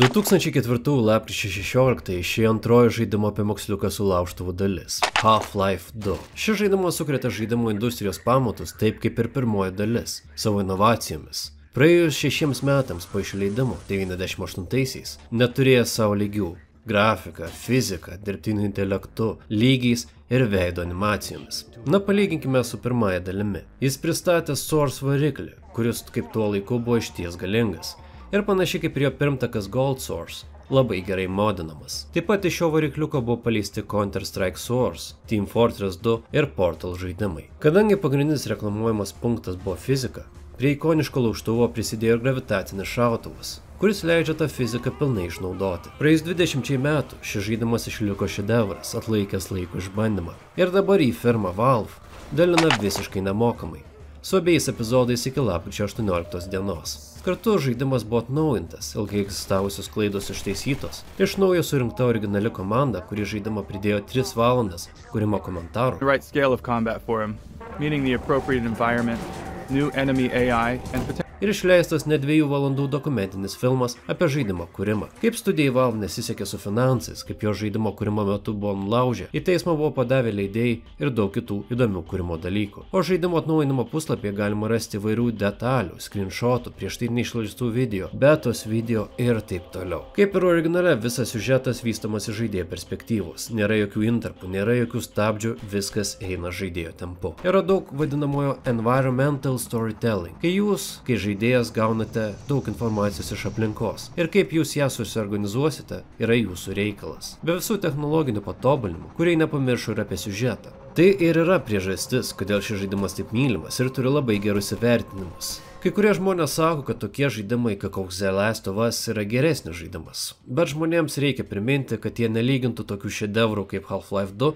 2004 lapkričio 16 išėjo antroji žaidimo apie moksliuką su laužtuvu dalis – Half-Life 2. Šis žaidimas sukrėtė žaidimų industrijos pamatus taip kaip ir pirmoji dalis – savo inovacijomis. Praėjus 6 metams po išleidimo 98-aisiais neturėjo savo lygių – grafika, fizika, dirbtiniu intelektu, lygiais ir veido animacijomis. Na, palyginkime su pirmąja dalimi. Jis pristatė Source variklį, kuris kaip tuo laiku buvo išties galingas. Ir panašiai kaip ir jo pirmtakas Gold Source, labai gerai modinamas. Taip pat iš šio varikliuko buvo paleisti Counter-Strike Source, Team Fortress 2 ir Portal žaidimai. Kadangi pagrindinis reklamuojamas punktas buvo fizika, prie ikoniško laužtuvo prisidėjo ir gravitacinis šautuvas, kuris leidžia tą fiziką pilnai išnaudoti. Praėjus 20 metų šis žaidimas išliko šedevras, atlaikęs laiko išbandymą. Ir dabar į firmą Valve dalina visiškai nemokamai, su abiejais epizodais iki lapkričio 18 dienos. Kartu žaidimas buvo atnaujintas, ilgai egzistavusios klaidos ištaisytos, iš naujo surinkta originali komanda, kuri žaidimą pridėjo 3 valandas kūrimo komentarų. Ir išleistas ne 2 valandų dokumentinis filmas apie žaidimo kūrimą. Kaip studijai Valve nesisekė su finansais, kaip jo žaidimo kūrimo metu buvo nulaužę, į teismą buvo padavę leidėjai ir daug kitų įdomių kūrimo dalykų. O žaidimo atnaujinimo puslapyje galima rasti įvairių detalių, screenshotų, prieš tai neišleistų video, betos video ir taip toliau. Kaip ir originale, visas siužetas vystomas iš žaidėjo perspektyvos. Nėra jokių intarpų, nėra jokių stabdžių, viskas eina žaidėjo tempu. Yra daug vadinamojo environmental storytelling, kai žaidėjas gaunate daug informacijos iš aplinkos ir kaip jūs ją susiorganizuosite yra jūsų reikalas. Be visų technologinių patobulinimų, kurie nepamiršo ir apie siužetą. Tai ir yra priežastis, kodėl šis žaidimas taip mylimas ir turi labai gerus įvertinimus. Kai kurie žmonės sako, kad tokie žaidimai kaip koks The Last of Us yra geresnis žaidimas, bet žmonėms reikia priminti, kad jie nelygintų tokių šedevrų kaip Half-Life 2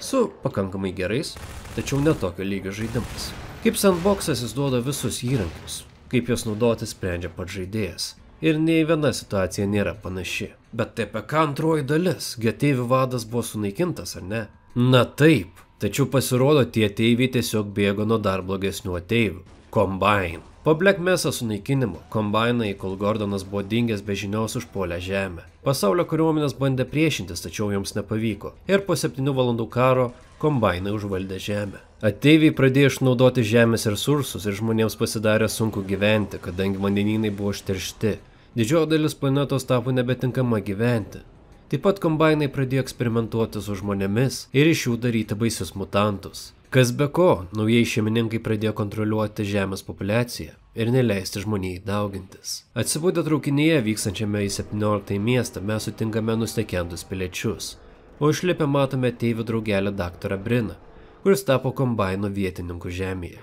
su pakankamai gerais, tačiau netokio lygio žaidimas. Kaip sandboxas jis duoda visus įrankius, kaip juos naudoti sprendžia pats žaidėjas. Ir nei viena situacija nėra panaši. Bet tai apie ką antroji dalis? Ateivių vadas buvo sunaikintas, ar ne? Na taip, tačiau pasirodo tie ateiviai tiesiog bėgo nuo dar blogesnių ateivių. Combine. Po Black Mesa sunaikinimo, Combinai, kol Gordonas buvo dingęs be žinios užpuolę žemę. Pasaulio kariuomenės bandė priešintis, tačiau joms nepavyko. Ir po 7 valandų karo Combinai užvaldė žemę. Ateiviai pradėjo išnaudoti žemės resursus ir žmonėms pasidarė sunku gyventi, kadangi vandenynai buvo užteršti. Didžioji dalis planetos tapo nebetinkama gyventi. Taip pat Combinai pradėjo eksperimentuoti su žmonėmis ir iš jų daryti baisius mutantus. Kas be ko, naujieji šeimininkai pradėjo kontroliuoti žemės populiaciją ir neleisti žmonijai daugintis. Atsibudę traukinyje vykstančiame į 17 miestą mes sutinkame nustekentus piliečius, o išlipę matome ateivių draugelę daktarą Briną, kuris tapo Combino vietininku žemėje.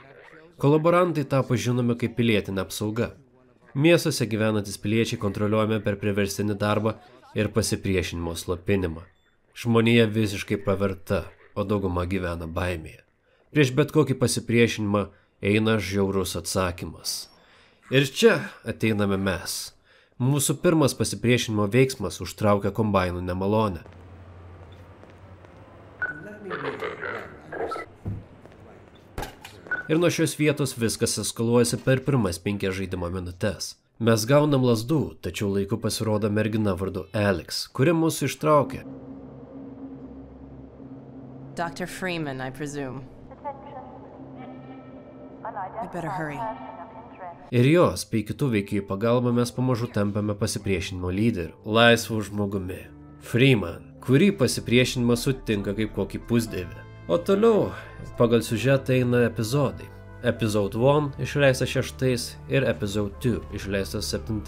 Kolaborantai tapo žinomi kaip pilietinė apsauga. Miestuose gyvenantis piliečiai kontroliuojami per priverstinį darbą ir pasipriešinimo slopinimą. Žmonija visiškai praverta, o dauguma gyvena baimėje. Prieš bet kokį pasipriešinimą eina žiaurus atsakymas. Ir čia ateiname mes. Mūsų pirmas pasipriešinimo veiksmas užtraukia Combinų nemalonę. Ir nuo šios vietos viskas eskaluojasi per pirmas 5 žaidimo minutes. Mes gaunam lazdų, tačiau laiku pasirodo mergina vardu Alex, kuri mūsų ištraukia. Dr. Freeman, I presume. I better hurry. Ir jos, bei kitų veikėjų pagalba mes pamažu tampame pasipriešinimo lyderiu, laisvu žmogumi. Freeman, kurį pasipriešinimą sutinka kaip kokį pusdievį. O toliau, pagal siužetą eina epizodai. Episode 1 išleistas 6 ir Episode 2 išleistas 7.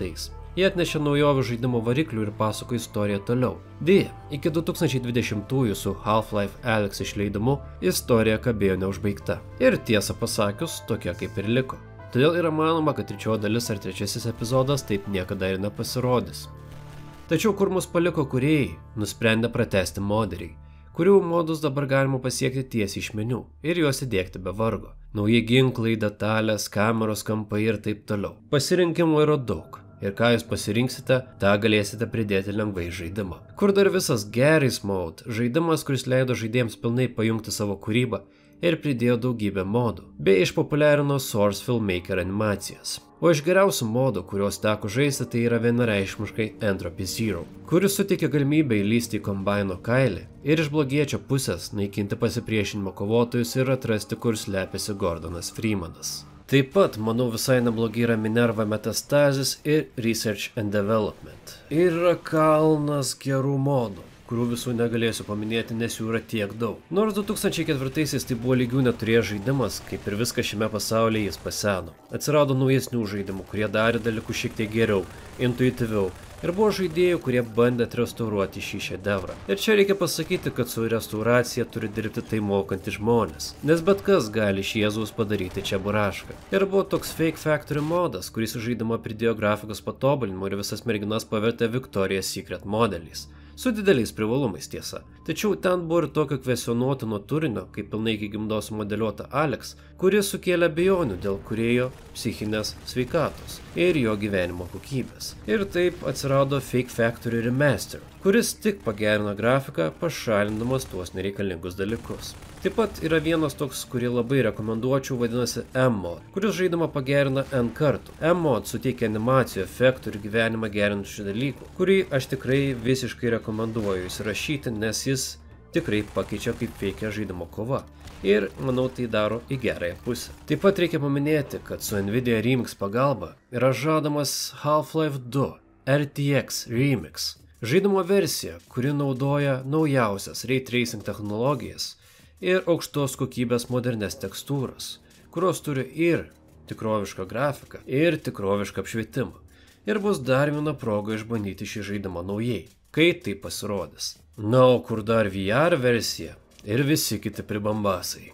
Jie atnešė naujovių žaidimo variklių ir pasako istoriją toliau. Deja, iki 2020-ųjų su Half-Life Alyx išleidimu istorija kabėjo neužbaigta. Ir tiesą pasakius, tokia kaip ir liko. Todėl yra manoma, kad 3 dalis ar 3 epizodas taip niekada ir nepasirodys. Tačiau kur mus paliko kūrėjai, nusprendė pratęsti moderiai, kurių modus dabar galima pasiekti tiesiai iš meniu ir juos įdėkti be vargo. Nauji ginklai, detalės, kameros kampai ir taip toliau. Pasirinkimų yra daug. Ir ką jūs pasirinksite, tą galėsite pridėti lengvai žaidimą. Kur dar visas Garry's Mode, žaidimas, kuris leido žaidėjams pilnai pajungti savo kūrybą ir pridėjo daugybę modų, bei išpopuliarino Source Filmmaker animacijas. O iš geriausių modų, kuriuos teko žaisti, tai yra vienareikšmiškai Entropy Zero, kuris suteikia galimybę įlysti į kombaino kailį ir iš blogiečio pusės naikinti pasipriešinimo kovotojus ir atrasti, kur slepiasi Gordonas Freemanas. Taip pat, manau, visai neblogai yra Minerva Metastasis ir Research and Development. Ir yra kalnas gerų modų, kurių visų negalėsiu paminėti, nes jų yra tiek daug. Nors 2004-aisiais tai buvo lygių neturėjęs žaidimas, kaip ir viskas šiame pasaulyje jis paseno. Atsirado naujesnių žaidimų, kurie darė dalykus šiek tiek geriau, intuityviau. Ir buvo žaidėjų, kurie bandė restauruoti šį šedevrą. Ir čia reikia pasakyti, kad su restauracija turi dirbti tai mokantys žmonės. Nes bet kas gali iš Jėzaus padaryti čia burašką. Ir buvo toks Fake Factory modas, kuris į žaidimą pridėjo grafikos patobulinimų ir visas merginas pavertė Victoria's Secret modeliais. Su dideliais privalumais tiesa. Tačiau ten buvo ir tokio kvesionuotino turinio, kaip pilnai iki gimdos modeliuota Alex, kuris sukėlė abejonių dėl kūrėjo psichinės sveikatos ir jo gyvenimo kokybės. Ir taip atsirado Fake Factory Remaster, kuris tik pagerino grafiką, pašalindamas tuos nereikalingus dalykus. Taip pat yra vienas toks, kurį labai rekomenduočiau, vadinasi M-Mod, kuris žaidimą pagerina N kartų. M-Mod suteikia animacijų, efektų ir gyvenimą gerinančių dalykų, kurį aš tikrai visiškai rekomenduoju įsirašyti, nes jis tikrai pakeičia kaip veikia žaidimo kova. Ir, manau, tai daro į gerąją pusę. Taip pat reikia paminėti, kad su Nvidia Remix pagalba yra žadamas Half-Life 2 RTX Remix. Žaidimo versija, kuri naudoja naujausias Ray Tracing technologijas ir aukštos kokybės modernes tekstūras, kurios turi ir tikrovišką grafiką, ir tikrovišką apšvietimą. Ir bus dar viena proga išbandyti šį žaidimą naujai, kai tai pasirodys. Na, o kur dar VR versija ir visi kiti pribambasai.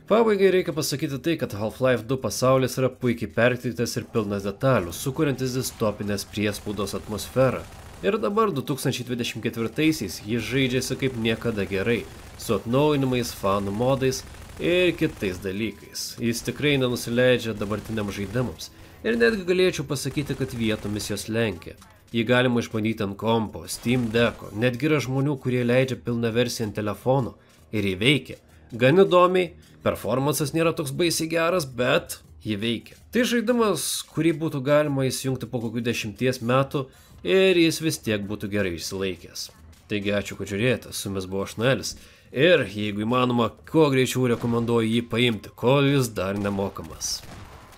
Pabaigai reikia pasakyti tai, kad Half-Life 2 pasaulis yra puikiai perteiktas ir pilnas detalių, sukuriantis distopinės priespaudos atmosferą. Ir dabar 2024-aisiais jis žaidžiasi kaip niekada gerai, su atnaujinimais, fanų modais ir kitais dalykais. Jis tikrai nenusileidžia dabartiniams žaidimams. Ir netgi galėčiau pasakyti, kad vietomis jos lenkia. Jį galima išbandyti ant kompo, Steam Deck'o, netgi yra žmonių, kurie leidžia pilną versiją ant telefono ir jį veikia. Gan įdomiai, performances nėra toks baisiai geras, bet jį veikia. Tai žaidimas, kurį būtų galima įsijungti po kokių 10 metų ir jis vis tiek būtų gerai išsilaikęs. Taigi ačiū, kad žiūrėjote, su jumis buvo aš Noelis. Ir jeigu įmanoma, kuo greičiau rekomenduoju jį paimti, kol jis dar nemokamas.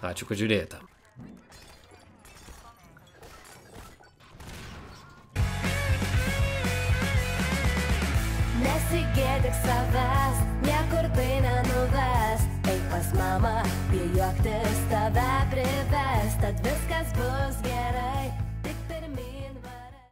Ačiū, kad žiūrėjote. Nesigėdik savęs, niekur tai nenuves. Eik pas mamą, bijoktis tave prives, tad viskas bus gerai.